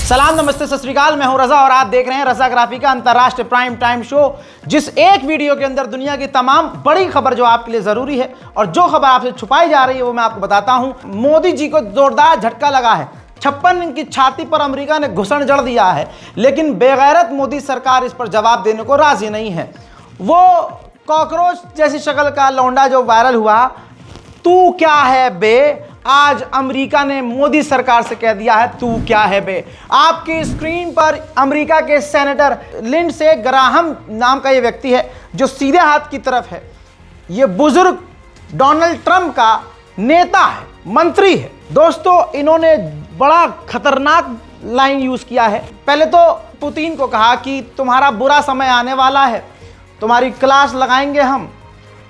सलाम नमस्ते सत श्री अकाल, मैं हूं रजा और आप देख रहे हैं रजा ग्राफी का अंतर्राष्ट्रीय प्राइम टाइम शो, जिस एक वीडियो के अंदर दुनिया की तमाम बड़ी खबर जो आपके लिए जरूरी है और जो खबर आपसे छुपाई जा रही है वो मैं आपको बताता हूं। मोदी जी को जोरदार झटका लगा है। 56 इंच की छाती पर अमेरिका ने घुसन जड़ दिया है, लेकिन बेगैरत मोदी सरकार इस पर जवाब देने को राजी नहीं है। वो कॉकरोच जैसी शक्ल का लौंडा जो वायरल हुआ, तू क्या है बे, आज अमेरिका ने मोदी सरकार से कह दिया है तू क्या है बे। आपकी स्क्रीन पर अमेरिका के सेनेटर लिंडसे ग्राहम नाम का ये व्यक्ति है जो सीधे हाथ की तरफ है। ये बुजुर्ग डोनाल्ड ट्रंप का नेता है, मंत्री है। दोस्तों, इन्होंने बड़ा खतरनाक लाइन यूज किया है। पहले तो पुतिन को कहा कि तुम्हारा बुरा समय आने वाला है, तुम्हारी क्लास लगाएंगे हम,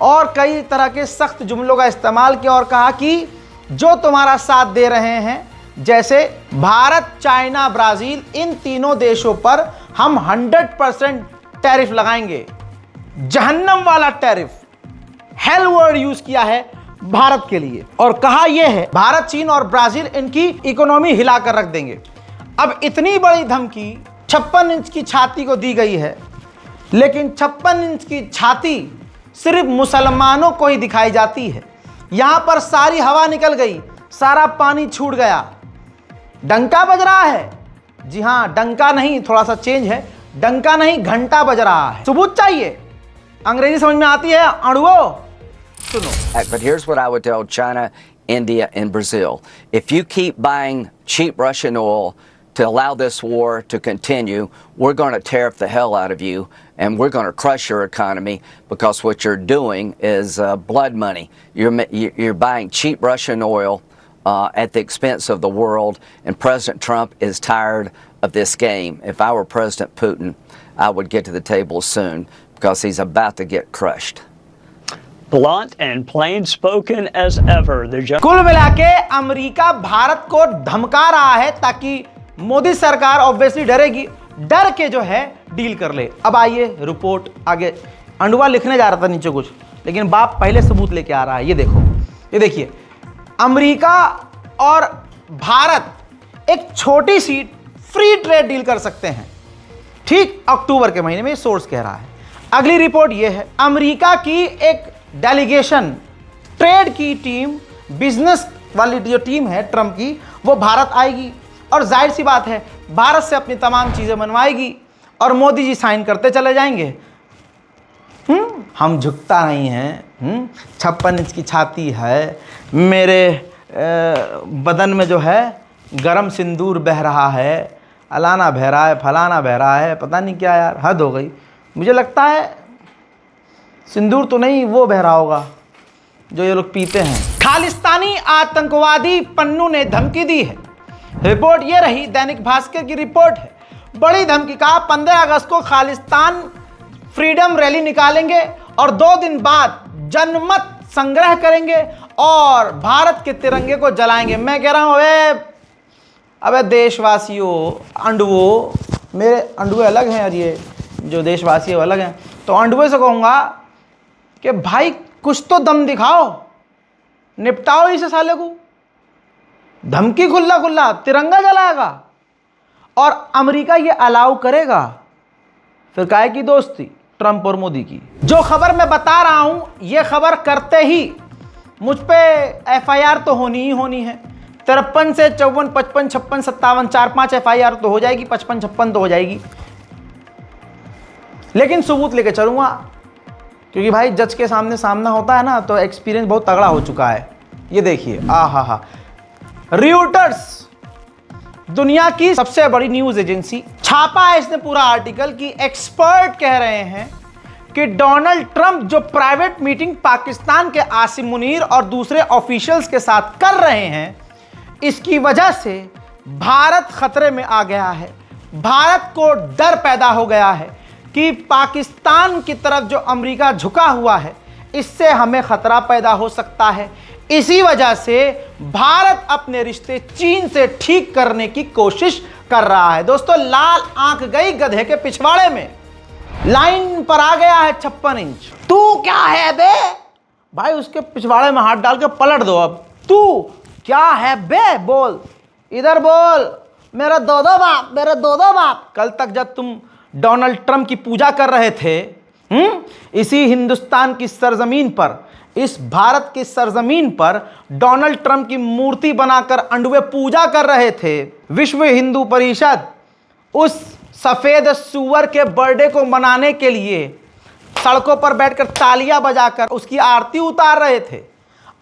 और कई तरह के सख्त जुमलों का इस्तेमाल किया और कहा कि जो तुम्हारा साथ दे रहे हैं, जैसे भारत, चाइना, ब्राजील, इन तीनों देशों पर हम 100% टैरिफ लगाएंगे। जहन्नम वाला टैरिफ, हेल वर्ड यूज किया है भारत के लिए, और कहा यह है भारत, चीन और ब्राजील इनकी इकोनॉमी हिलाकर रख देंगे। अब इतनी बड़ी धमकी 56 इंच की छाती को दी गई है, लेकिन 56 इंच की छाती सिर्फ मुसलमानों को ही दिखाई जाती है। यहां पर सारी हवा निकल गई, सारा पानी छूट गया। डंका बज रहा है, जी हां, डंका नहीं, थोड़ा सा चेंज है, डंका नहीं घंटा बज रहा है। सबूत चाहिए, अंग्रेजी समझ में आती है अड़ुओ, सुनो। But here's what I would tell China, India, and Brazil. If you keep buying cheap Russian oil to allow this war to continue, we're going to tariff the hell out of you, and we're going to crush your economy, because what you're doing is blood money. You're buying cheap Russian oil at the expense of the world, and President Trump is tired of this game. If I were President Putin, I would get to the table soon, because he's about to get crushed. Blunt and plain spoken as ever. कुल मिला के America Bharat को धमका रहा है ताकि मोदी सरकार obviously डरेगी, डर के जो है डील कर ले। अब आइए रिपोर्ट आगे। अंडुआ लिखने जा रहा था नीचे कुछ, लेकिन बाप पहले सबूत लेके आ रहा है। ये देखो, ये देखिए, अमेरिका और भारत एक छोटी सी फ्री ट्रेड डील कर सकते हैं, ठीक अक्टूबर के महीने में, ये सोर्स कह रहा है। अगली रिपोर्ट ये है, अमेरिका की एक डेलीगेशन, ट्रेड की टीम, बिजनेस वाली जो टीम है ट्रंप की, वो भारत आएगी और जाहिर सी बात है भारत से अपनी तमाम चीजें मनवाएगी और मोदी जी साइन करते चले जाएंगे। हम झुकता नहीं हैं। 56 इंच की छाती है, मेरे बदन में जो है गरम सिंदूर बह रहा है, अलाना बह रहा है, फलाना बह रहा है, पता नहीं क्या यार, हद हो गई। मुझे लगता है सिंदूर तो नहीं, वो बह रहा होगा जो ये लोग पीते हैं। खालिस्तानी आतंकवादी पन्नू ने धमकी दी है। रिपोर्ट ये रही, दैनिक भास्कर की रिपोर्ट है। बड़ी धमकी, कहा 15 अगस्त को खालिस्तान फ्रीडम रैली निकालेंगे और 2 दिन बाद जनमत संग्रह करेंगे और भारत के तिरंगे को जलाएंगे। मैं कह रहा हूं, अबे देशवासियों, अंडुओ, मेरे अंडुए अलग हैं और ये जो देशवासी है वो अलग हैं, तो अंडुए से कहूंगा कि भाई कुछ तो दम दिखाओ, निपटाओ इसे साले को। धमकी खुल्ला खुल्ला, तिरंगा जलाएगा और अमेरिका ये अलाउ करेगा, फिर काहे की दोस्ती ट्रंप और मोदी की। जो खबर मैं बता रहा हूं, ये खबर करते ही मुझ पे एफआईआर तो होनी ही होनी है। 53 से 54, 55, 56, 57, 4-5 एफआईआर तो हो जाएगी, 55-56 तो हो जाएगी, लेकिन सबूत लेके चलूंगा, क्योंकि भाई जज के सामने सामना होता है ना, तो एक्सपीरियंस बहुत तगड़ा हो चुका है। ये देखिए, हा, रियूटर्स, दुनिया की सबसे बड़ी न्यूज एजेंसी, छापा है इसने पूरा आर्टिकल की एक्सपर्ट कह रहे हैं कि डोनाल्ड ट्रंप जो प्राइवेट मीटिंग पाकिस्तान के आसिम मुनीर और दूसरे ऑफिशियल्स के साथ कर रहे हैं, इसकी वजह से भारत खतरे में आ गया है। भारत को डर पैदा हो गया है कि पाकिस्तान की तरफ जो अमेरिका झुका हुआ है, इससे हमें खतरा पैदा हो सकता है। इसी वजह से भारत अपने रिश्ते चीन से ठीक करने की कोशिश कर रहा है। दोस्तों, लाल आंख गई गधे के पिछवाड़े में, लाइन पर आ गया है 56 इंच। तू क्या है बे भाई, उसके पिछवाड़े में हाथ डाल के पलट दो। अब तू क्या है बे, बोल, इधर बोल, मेरे दो दो बाप, मेरे दो दो बाप। कल तक जब तुम डोनाल्ड ट्रंप की पूजा कर रहे थे, इसी हिंदुस्तान की सरजमीन पर, इस भारत की सरजमीन पर डोनाल्ड ट्रंप की मूर्ति बनाकर अंडवे पूजा कर रहे थे। विश्व हिंदू परिषद उस सफेद सुअर के बर्थडे को मनाने के लिए सड़कों पर बैठकर तालियां बजाकर उसकी आरती उतार रहे थे।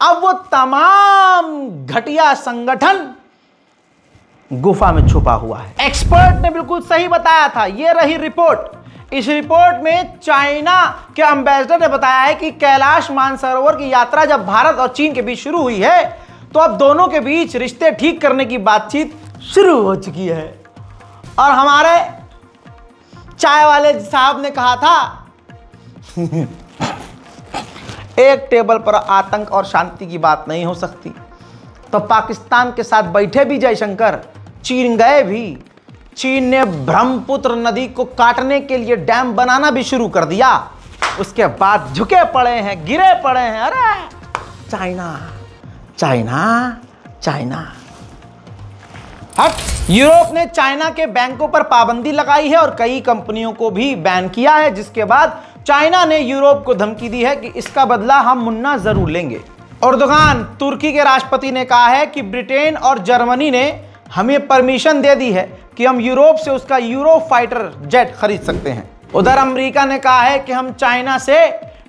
अब वो तमाम घटिया संगठन गुफा में छुपा हुआ है। एक्सपर्ट ने बिल्कुल सही बताया था। ये रही रिपोर्ट। इस रिपोर्ट में चाइना के एम्बेसडर ने बताया है कि कैलाश मानसरोवर की यात्रा जब भारत और चीन के बीच शुरू हुई है तो अब दोनों के बीच रिश्ते ठीक करने की बातचीत शुरू हो चुकी है। और हमारे चाय वाले साहब ने कहा था एक टेबल पर आतंक और शांति की बात नहीं हो सकती, तो पाकिस्तान के साथ बैठे भी जयशंकर, चीन गए भी। चीन ने ब्रह्मपुत्र नदी को काटने के लिए डैम बनाना भी शुरू कर दिया। उसके बाद झुके पड़े हैं, गिरे पड़े हैं। अरे चाइना चाइना चाइना हट। यूरोप ने चाइना के बैंकों पर पाबंदी लगाई है और कई कंपनियों को भी बैन किया है, जिसके बाद चाइना ने यूरोप को धमकी दी है कि इसका बदला हम मुन्ना जरूर लेंगे। एर्दोगान तुर्की के राष्ट्रपति ने कहा है कि ब्रिटेन और जर्मनी ने हमें परमिशन दे दी है कि हम यूरोप से उसका यूरो फाइटर जेट खरीद सकते हैं। उधर अमेरिका ने कहा है कि हम चाइना से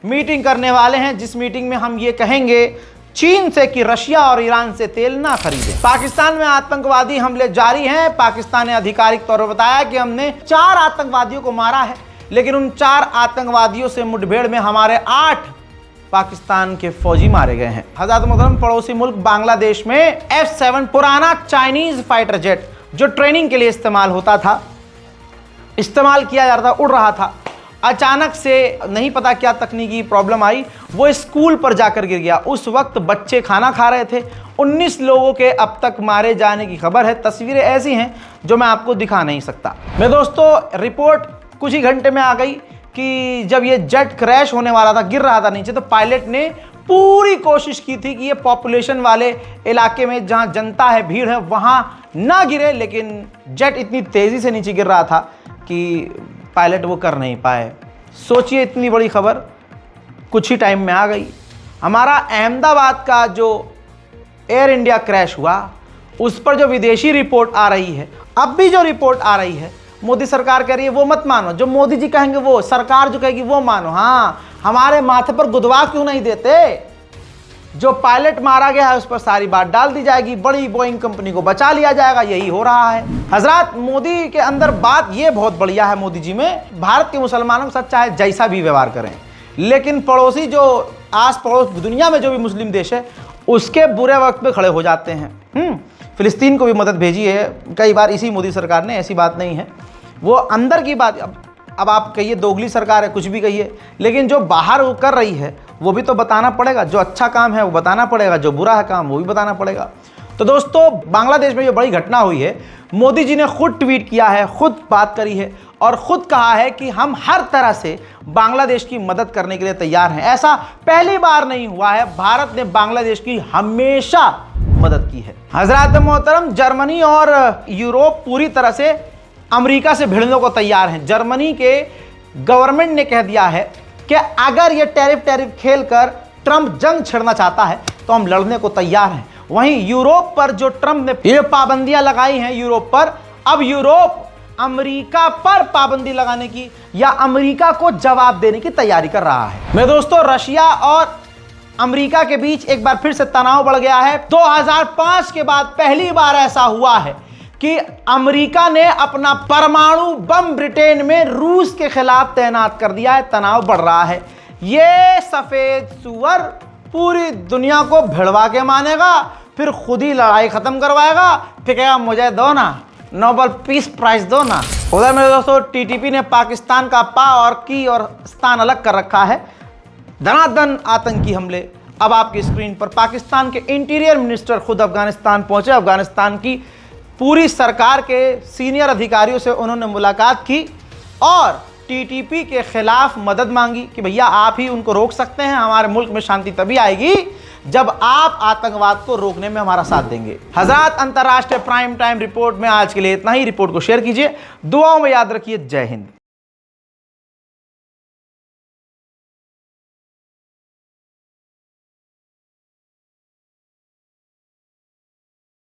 मीटिंग करने वाले हैं, जिस मीटिंग में हम ये कहेंगे चीन से कि रशिया और ईरान से तेल ना खरीदें। पाकिस्तान में आतंकवादी हमले जारी हैं। पाकिस्तान ने आधिकारिक तौर पर बताया कि हमने 4 आतंकवादियों को मारा है, लेकिन उन 4 आतंकवादियों से मुठभेड़ में हमारे 8 पाकिस्तान के फौजी मारे गए हैं। हज़रत मोहतरम, पड़ोसी मुल्क बांग्लादेश में F-7 पुराना चाइनीज फाइटर जेट जो ट्रेनिंग के लिए इस्तेमाल किया जा रहा था, उड़ रहा था। अचानक से नहीं पता क्या तकनीकी प्रॉब्लम आई, वो स्कूल पर जाकर गिर गया। उस वक्त बच्चे खाना खा रहे थे। 19 लोगों के अब तक मारे जाने की खबर है। तस्वीरें ऐसी हैं जो मैं आपको दिखा नहीं सकता। मैं दोस्तों, रिपोर्ट कुछ ही घंटे में आ गई कि जब ये जेट क्रैश होने वाला था, गिर रहा था नीचे, तो पायलट ने पूरी कोशिश की थी कि ये पॉपुलेशन वाले इलाके में जहाँ जनता है, भीड़ है, वहाँ ना गिरे, लेकिन जेट इतनी तेज़ी से नीचे गिर रहा था कि पायलट वो कर नहीं पाए। सोचिए, इतनी बड़ी खबर कुछ ही टाइम में आ गई। हमारा अहमदाबाद का जो एयर इंडिया क्रैश हुआ, उस पर जो विदेशी रिपोर्ट आ रही है, अब भी जो रिपोर्ट आ रही है, मोदी सरकार कह रही है वो मत मानो, जो मोदी जी कहेंगे वो, सरकार जो कहेगी वो मानो। हाँ, हमारे माथे पर गुदवा क्यों नहीं देते? जो पायलट मारा गया है उस पर सारी बात डाल दी जाएगी, बड़ी बोइंग कंपनी को बचा लिया जाएगा। यही हो रहा है हजरत। मोदी के अंदर बात ये बहुत बढ़िया है, मोदी जी में, भारत के मुसलमानों के साथ चाहे जैसा भी व्यवहार करें, लेकिन पड़ोसी जो आस पड़ोस दुनिया में जो भी मुस्लिम देश है, उसके बुरे वक्त में खड़े हो जाते हैं। फिलिस्तीन को भी मदद भेजी है कई बार इसी मोदी सरकार ने, ऐसी बात नहीं है। वो अंदर की बात, अब आप कहिए दोगली सरकार है, कुछ भी कहिए, लेकिन जो बाहर वो कर रही है वो भी तो बताना पड़ेगा। जो अच्छा काम है वो बताना पड़ेगा, जो बुरा है काम वो भी बताना पड़ेगा। तो दोस्तों, बांग्लादेश में ये बड़ी घटना हुई है। मोदी जी ने खुद ट्वीट किया है, खुद बात करी है और खुद कहा है कि हम हर तरह से बांग्लादेश की मदद करने के लिए तैयार हैं। ऐसा पहली बार नहीं हुआ है, भारत ने बांग्लादेश की हमेशा मदद की है। हजरत मोहतरम, जर्मनी और यूरोप पूरी तरह से अमेरिका से भिड़ने को तैयार हैं। जर्मनी के गवर्नमेंट ने कह दिया है कि अगर ये टैरिफ खेलकर ट्रंप जंग छेड़ना चाहता है तो हम लड़ने को तैयार हैं। वहीं यूरोप पर जो ट्रंप ने ये पाबंदियां लगाई हैं यूरोप पर, अब यूरोप अमेरिका पर पाबंदी लगाने की या अमेरिका को जवाब देने की तैयारी कर रहा है। मैं दोस्तों, रशिया और अमेरिका के बीच एक बार फिर से तनाव बढ़ गया है। 2005 के बाद पहली बार ऐसा हुआ है कि अमेरिका ने अपना परमाणु बम ब्रिटेन में रूस के खिलाफ तैनात कर दिया है। तनाव बढ़ रहा है। ये सफेद सुअर पूरी दुनिया को भिड़वा के मानेगा, फिर खुद ही लड़ाई खत्म करवाएगा, फिर कहेगा मुझे दो ना, नोबेल पीस प्राइज दो ना। उधर मेरे दोस्तों, टीटीपी ने पाकिस्तान का पा और की और स्थान अलग कर रखा है। धनाधन आतंकी हमले अब आपकी स्क्रीन पर। पाकिस्तान के इंटीरियर मिनिस्टर खुद अफगानिस्तान पहुंचे। अफगानिस्तान की पूरी सरकार के सीनियर अधिकारियों से उन्होंने मुलाकात की और टीटीपी के खिलाफ मदद मांगी कि भैया आप ही उनको रोक सकते हैं, हमारे मुल्क में शांति तभी आएगी जब आप आतंकवाद को रोकने में हमारा साथ देंगे। हजरात, अंतर्राष्ट्रीय प्राइम टाइम रिपोर्ट में आज के लिए इतना ही। रिपोर्ट को शेयर कीजिए, दुआओं में याद रखिए। जय हिंद।